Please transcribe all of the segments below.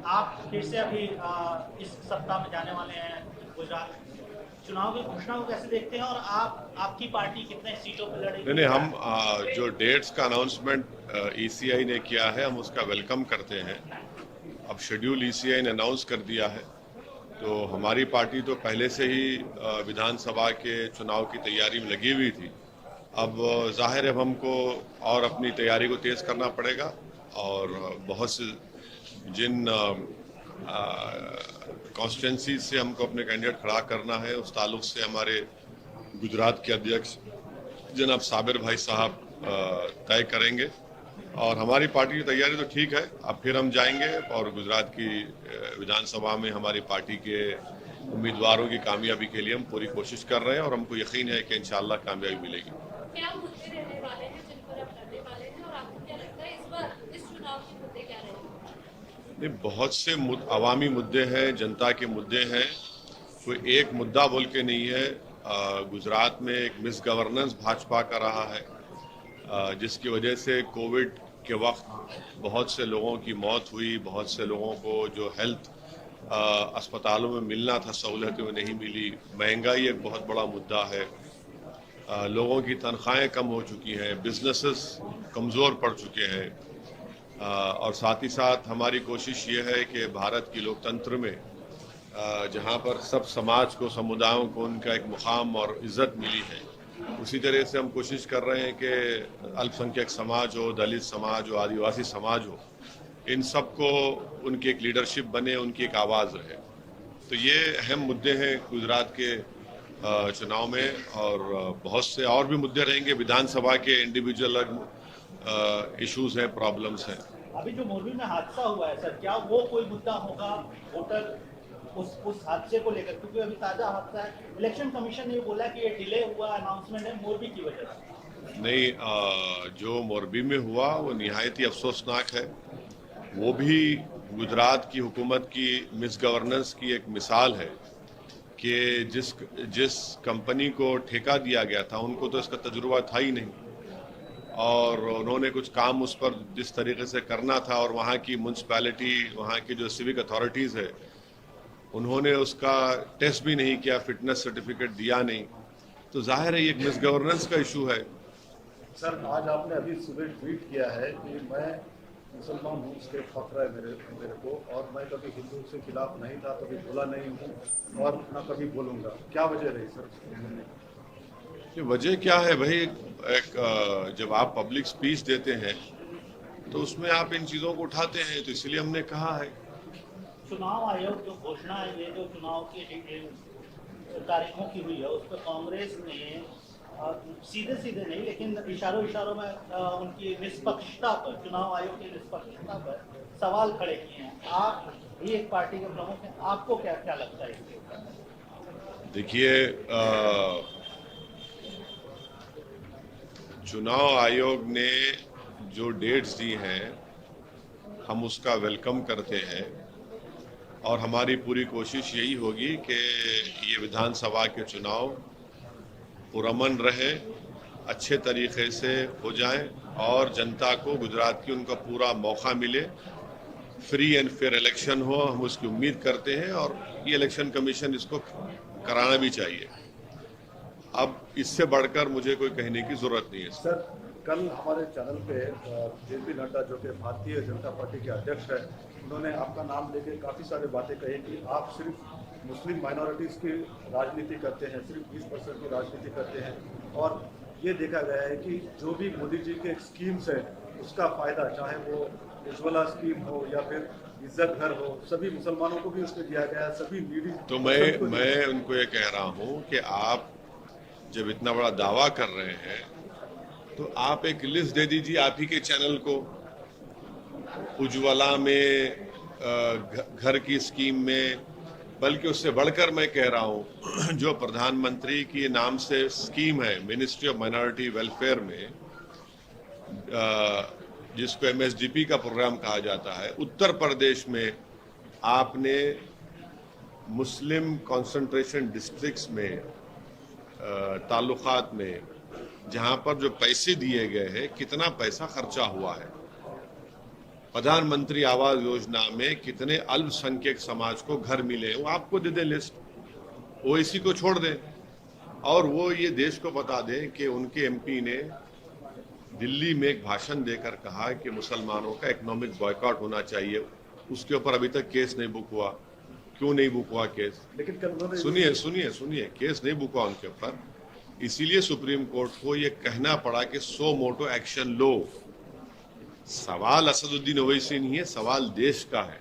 आप फिर से अभी इस सप्ताह में जाने वाले हैं गुजरात। चुनाव की घोषणा को कैसे देखते हैं और आपकी पार्टी कितने सीटों पर लड़ेगी? नहीं नहीं, हम जो डेट्स का अनाउंसमेंट ईसीआई ने किया है हम उसका वेलकम करते हैं। अब शेड्यूल ईसीआई ने अनाउंस कर दिया है, तो हमारी पार्टी तो पहले से ही विधानसभा के चुनाव की तैयारी में लगी हुई थी। अब जाहिर है अब हमको और अपनी तैयारी को तेज़ करना पड़ेगा, और बहुत से जिन कॉन्स्टिट्यूंसी से हमको अपने कैंडिडेट खड़ा करना है उस ताल्लुक से हमारे गुजरात के अध्यक्ष जनाब साबिर भाई साहब तय करेंगे। और हमारी पार्टी की तैयारी तो ठीक है। अब फिर हम जाएंगे और गुजरात की विधानसभा में हमारी पार्टी के उम्मीदवारों की कामयाबी के लिए हम पूरी कोशिश कर रहे हैं, और हमको यकीन है कि इंशाअल्लाह कामयाबी मिलेगी। क्या मुद्दे रहने वाले हैं जिन पर आप लड़ने वाले हैं, और आपको क्या लगता है इस बार इस चुनाव के मुद्दे क्या रहेंगे? नहीं, बहुत से अवामी मुद्दे हैं, जनता के मुद्दे हैं। कोई एक मुद्दा बोल के नहीं है। गुजरात में एक मिस गवर्नेंस भाजपा का रहा है, जिसकी वजह से कोविड के वक्त बहुत से लोगों की मौत हुई, बहुत से लोगों को जो हेल्थ अस्पतालों में मिलना था सहूलतें वो नहीं मिली। महंगाई एक बहुत बड़ा मुद्दा है। लोगों की तनख्वाहें कम हो चुकी हैं, बिजनेसेस कमज़ोर पड़ चुके हैं। और साथ ही साथ हमारी कोशिश ये है कि भारत की लोकतंत्र में जहाँ पर सब समाज को, समुदायों को उनका एक मुकाम और इज्जत मिली है, उसी तरह से हम कोशिश कर रहे हैं कि अल्पसंख्यक समाज हो, दलित समाज हो, आदिवासी समाज हो, इन सबको उनकी एक लीडरशिप बने, उनकी एक आवाज़ रहे। तो ये अहम मुद्दे हैं गुजरात के चुनाव में, और बहुत से और भी मुद्दे रहेंगे। विधानसभा के इंडिविजुअल इश्यूज हैं, प्रॉब्लम्स हैं। अभी जो मोरबी में हादसा हुआ है सर, क्या वो कोई मुद्दा होगा वोटर उस हादसे को लेकर? क्योंकि अभी ताजा हादसा है, इलेक्शन कमीशन ने बोला कि ये डिले हुआ अनाउंसमेंट है मोरबी की वजह से। नहीं, जो मोरबी में हुआ वो निहायत ही अफसोसनाक है। वो भी गुजरात की हुकूमत की मिस गवर्नेंस की एक मिसाल है कि जिस कंपनी को ठेका दिया गया था उनको तो इसका तजुर्बा था ही नहीं, और उन्होंने कुछ काम उस पर जिस तरीके से करना था, और वहाँ की म्यूनसिपैलिटी, वहाँ की जो सिविक अथॉरिटीज़ है, उन्होंने उसका टेस्ट भी नहीं किया, फिटनेस सर्टिफिकेट दिया नहीं। तो जाहिर है ये एक मिस गवर्नेंस का इशू है। सर, आज आपने अभी सुबह ट्वीट किया है कि मैं मुसलमान हूँ, उसके फख्र है मेरे को, और मैं कभी हिंदू के खिलाफ नहीं था, कभी बोला नहीं हूँ और ना कभी बोलूँगा। क्या वजह रही सर? ये वजह क्या है भाई? जब आप पब्लिक स्पीच देते हैं तो उसमें आप इन चीज़ों को उठाते हैं, तो इसलिए हमने कहा है। चुनाव आयोग जो घोषणा है, ये जो चुनाव की तारीखों की हुई है, उस पर कांग्रेस ने सीधे सीधे नहीं लेकिन इशारों में उनकी निष्पक्षता पर, चुनाव आयोग की निष्पक्षता पर सवाल खड़े किए हैं। आप भी एक पार्टी के प्रमुख हैं, आपको क्या क्या लगता है इसके ऊपर? देखिए, चुनाव आयोग ने जो डेट्स दी हैं हम उसका वेलकम करते हैं, और हमारी पूरी कोशिश यही होगी कि ये विधानसभा के चुनाव पुरअमन रहे, अच्छे तरीके से हो जाएं, और जनता को, गुजरात की, उनका पूरा मौका मिले। फ्री एंड फेयर इलेक्शन हो, हम उसकी उम्मीद करते हैं, और ये इलेक्शन कमीशन इसको कराना भी चाहिए। अब इससे बढ़कर मुझे कोई कहने की जरूरत नहीं है। सर, कल हमारे चैनल पे जेपी नड्डा, जो कि भारतीय जनता पार्टी के अध्यक्ष है, उन्होंने आपका नाम लेके काफ़ी सारी बातें कही कि आप सिर्फ मुस्लिम माइनॉरिटीज़ की राजनीति करते हैं, सिर्फ 20% की राजनीति करते हैं, और ये देखा गया है कि जो भी मोदी जी के स्कीम्स है उसका फ़ायदा, चाहे वो उज्ज्वला स्कीम हो या फिर इज्जत घर हो, सभी मुसलमानों को भी उसमें दिया गया है, सभी नीडी। तो मैं उनको ये कह रहा हूँ कि आप जब इतना बड़ा दावा कर रहे हैं तो आप एक लिस्ट दे दीजिए आप ही के चैनल को। उज्ज्वला में, घर की स्कीम में, बल्कि उससे बढ़कर मैं कह रहा हूँ जो प्रधानमंत्री के नाम से स्कीम है मिनिस्ट्री ऑफ माइनॉरिटी वेलफेयर में, जिसको MSDP का प्रोग्राम कहा जाता है, उत्तर प्रदेश में आपने मुस्लिम कॉन्सेंट्रेशन डिस्ट्रिक्ट्स में, ताल्लुकात में, जहाँ पर जो पैसे दिए गए हैं, कितना पैसा खर्चा हुआ है, प्रधानमंत्री आवास योजना में कितने अल्पसंख्यक समाज को घर मिले, वो आपको दे दे लिस्ट, ओवैसी को छोड़ दें, और वो ये देश को बता दें कि उनके एमपी ने दिल्ली में एक भाषण देकर कहा कि मुसलमानों का इकोनॉमिक बॉयकॉट होना चाहिए। उसके ऊपर अभी तक केस नहीं बुक हुआ। क्यों नहीं बुक हुआ केस? लेकिन कल उन्होंने सुनिए, केस नहीं बुक हुआ उनके ऊपर, इसीलिए सुप्रीम कोर्ट को ये कहना पड़ा कि सो मोटो एक्शन लो। सवाल असदुद्दीन ओवैसी नहीं है, सवाल देश का है।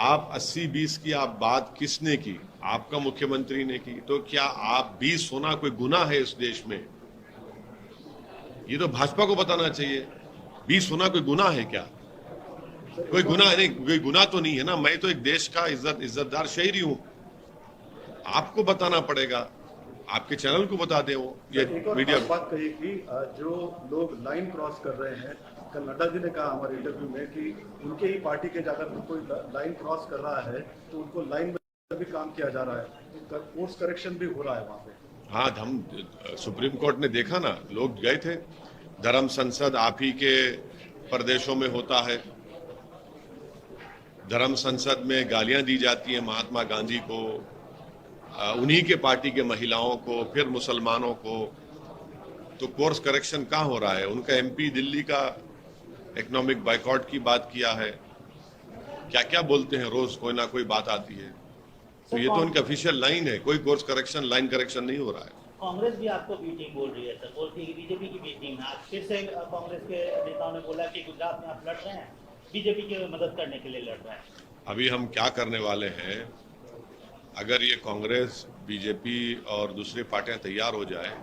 आप 80-20 की आप बात किसने की? आपका मुख्यमंत्री ने की। तो क्या आप 20 होना कोई गुनाह है इस देश में? ये तो भाजपा को बताना चाहिए। 20 होना कोई गुनाह है क्या? कोई गुनाह नहीं, कोई गुनाह तो नहीं है ना। मैं तो एक देश का इज्जतदार शहरी हूं। आपको बताना पड़ेगा, आपके चैनल को बता दें। वो ये एक और मीडिया बात कही कि जो लोग लाइन क्रॉस कर रहे हैं, कल नड्डा जी ने कहा हमारे इंटरव्यू में कि उनके ही पार्टी के जाकर कोई लाइन क्रॉस कर रहा है तो उनको लाइन में भी काम किया जा रहा है, तो कोर्स करेक्शन भी हो रहा है वहाँ पे। हाँ, हम सुप्रीम कोर्ट ने देखा ना, लोग गए थे। धर्म संसद आप ही के प्रदेशों में होता है। धर्म संसद में गालियां दी जाती हैं महात्मा गांधी को, उन्हीं के पार्टी के महिलाओं को, फिर मुसलमानों को। तो कोर्स करेक्शन कहाँ हो रहा है? उनका एमपी दिल्ली का इकोनॉमिक बाइकआउट की बात किया है। क्या क्या बोलते हैं, रोज कोई ना कोई बात आती है। तो ये तो उनकी ऑफिशियल लाइन है, कोई कोर्स करेक्शन, लाइन करेक्शन नहीं हो रहा है। कांग्रेस भी आपको बी टीम बोल रही है सर, बोलती है कि बीजेपी की बी टीम है। आज फिर से कांग्रेस के नेताओं ने बोला कि गुजरात में आप लड़ रहे हैं, बीजेपी की मदद करने के लिए लड़ रहे हैं। अभी हम क्या करने वाले हैं, अगर ये कांग्रेस, बीजेपी और दूसरी पार्टियां तैयार हो जाए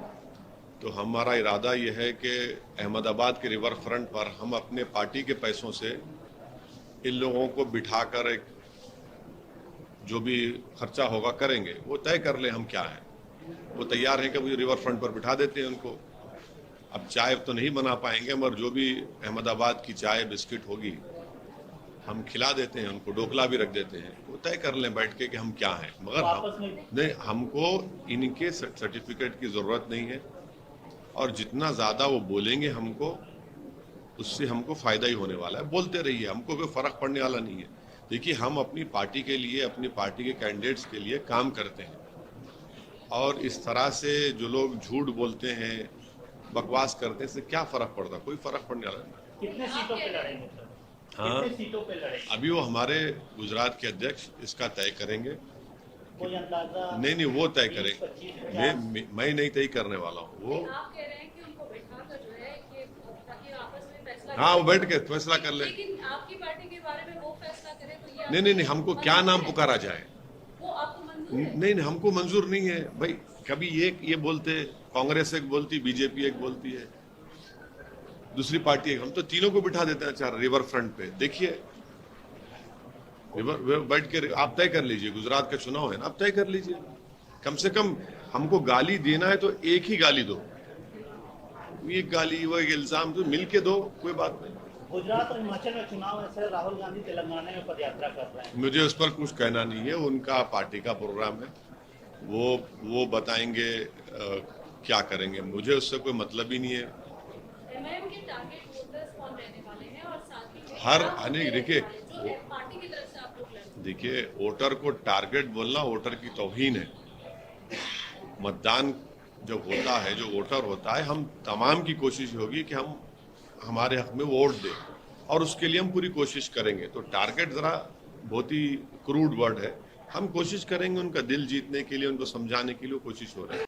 तो हमारा इरादा ये है कि अहमदाबाद के रिवर फ्रंट पर हम अपने पार्टी के पैसों से इन लोगों को बिठाकर एक जो भी खर्चा होगा करेंगे, वो तय कर ले हम क्या है। वो तैयार हैं कि मुझे रिवर फ्रंट पर बिठा देते हैं उनको। अब चाय तो नहीं बना पाएंगे, मगर जो भी अहमदाबाद की चाय बिस्किट होगी हम खिला देते हैं उनको, डोकला भी रख देते हैं। वो तय कर लें बैठ के कि हम क्या हैं। मगर नहीं, हमको इनके सर्टिफिकेट की जरूरत नहीं है, और जितना ज्यादा वो बोलेंगे हमको, उससे हमको फायदा ही होने वाला है। बोलते रहिए, हमको कोई फर्क पड़ने वाला नहीं है। देखिए, हम अपनी पार्टी के लिए, अपनी पार्टी के कैंडिडेट्स के लिए काम करते हैं, और इस तरह से जो लोग झूठ बोलते हैं, बकवास करते हैं, इससे क्या फर्क पड़ता? कोई फर्क पड़ने वाला नहीं। कितने सीटों पे लड़ेंगे सर? हाँ, कितने सीटों पे लड़ेंगे? अभी वो हमारे गुजरात के अध्यक्ष इसका तय करेंगे। कोई अंदाजा? नहीं, वो तय 20, करेंगे। 25, मैं नहीं तय करने वाला हूँ। वो आप कह रहे हैं कि उनको बैठाकर जो है कि ताकि आपस में फैसला हाँ, वो करें। बैठ के फैसला कर ले। लेकिन आपकी पार्टी के बारे में वो फैसला करे तो ये नहीं, हमको क्या नाम पुकारा जाए, वो आपको मंजूर है? नहीं, हमको मंजूर नहीं है भाई। कभी ये बोलते, कांग्रेस एक बोलती, बीजेपी एक बोलती है, दूसरी पार्टी एक। हम तो तीनों को बिठा देते हैं चार रिवर फ्रंट पे। देखिए, रिवर बैठ के आप तय कर लीजिए। गुजरात का चुनाव है ना, आप तय कर लीजिए। कम से कम हमको गाली देना है तो एक ही गाली दो, ये गाली वो एक इल्जाम तो मिल के दो, कोई बात नहीं। गुजरात और हिमाचल में चुनाव है सर, राहुल गांधी तेलंगाना में पदयात्रा कर रहे हैं। मुझे उस पर कुछ कहना नहीं है, उनका पार्टी का प्रोग्राम है, वो बताएंगे क्या करेंगे। मुझे उससे कोई मतलब ही नहीं है। एमआईएम के टारगेट वोटर्स कौन रहने वाले हैं, और साथ ही हर आप अनेक रहने देखिए, वाले, जो पार्टी की तरफ से आप लोग लड़ देखिए, वोटर को टारगेट बोलना वोटर की तौहीन है। मतदान जब होता है, जो वोटर होता है, हम तमाम की कोशिश होगी कि हम हमारे हक में वोट दें, और उसके लिए हम पूरी कोशिश करेंगे। तो टारगेट जरा बहुत ही क्रूड वर्ड है। हम कोशिश करेंगे उनका दिल जीतने के लिए, उनको समझाने के लिए कोशिश हो रही है।